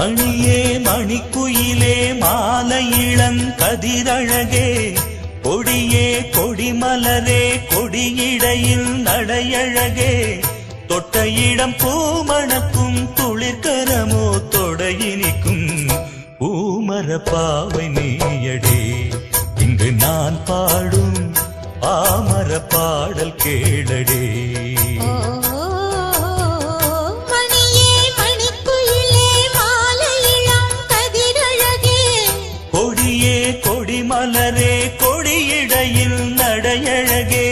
மணியே மணிக்குயிலே மாலை இளங்கதிரழகே கொடியே கொடிமலரே கொடியிடையில் நடையழகே தொட்ட இடம் பூமணக்கும் துளிர்கரமோ தொடையினிக்கும் பூமர பாவை நீயடே இங்கு நான் பாடும் பாமர பாடல் கேளடே கொடிமலரே கொடியிடையில் நடையழகே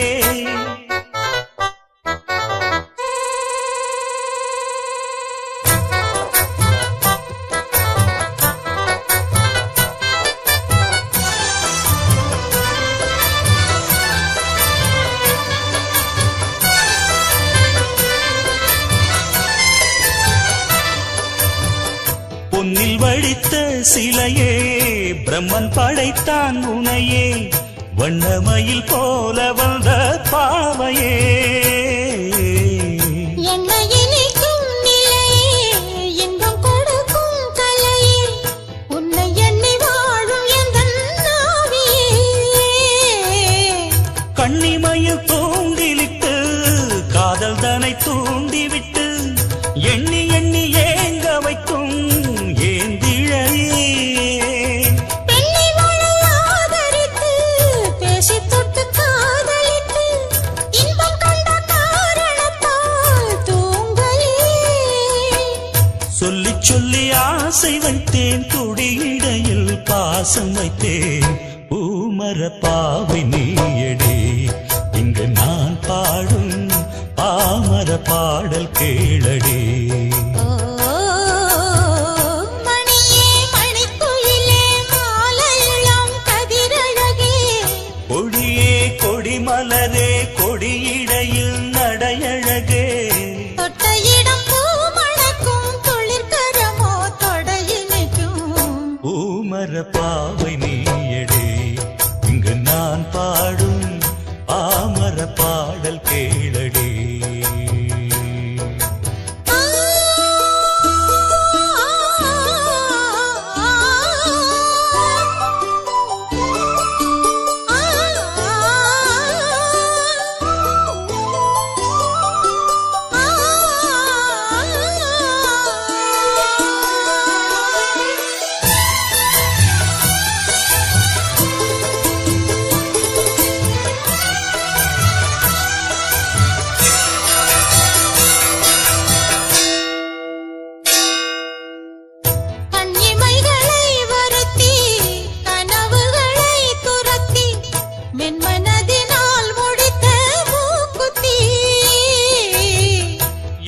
பொன்னில் வடித்த சிலையே பிரம்மன் படைத்தான் உனையே வண்ணமயில் போல வந்த பாவையே கண்ணிமயில் தூண்டிலிட்டு காதல் தனை தூண்டிவிட்டு எண்ணி எண்ணி ஏங்க வைக்கும் சொல்லி சொல்லி ஆசை வைத்தேன் துடியிடையில் பாசம் வைத்தேன் பூமர பாவை நீயடே இங்கு நான் பாடும் பாமர பாடல் கேளடே கொடியே கொடிமலரே கொடியிடையில் நடையழகே பூமர பாவை நீயடே இங்கு நான் பாடும் பாமர பாடல் கேளடே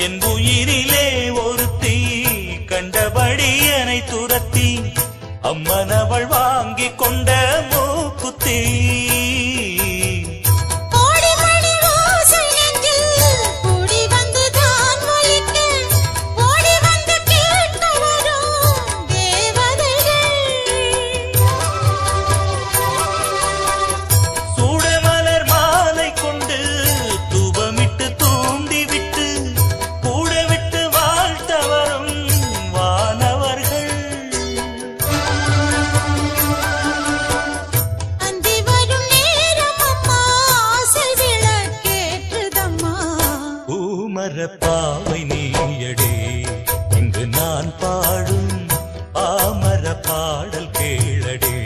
என் உயிரிலே ஒருத்தி கண்டபடி என்னை துரத்தி அம்மனவள் வாங்கி கொண்ட மூக்குத்தி பாவை நீயடே இங்கு நான் பாடும் பாமர பாடல் கேளடே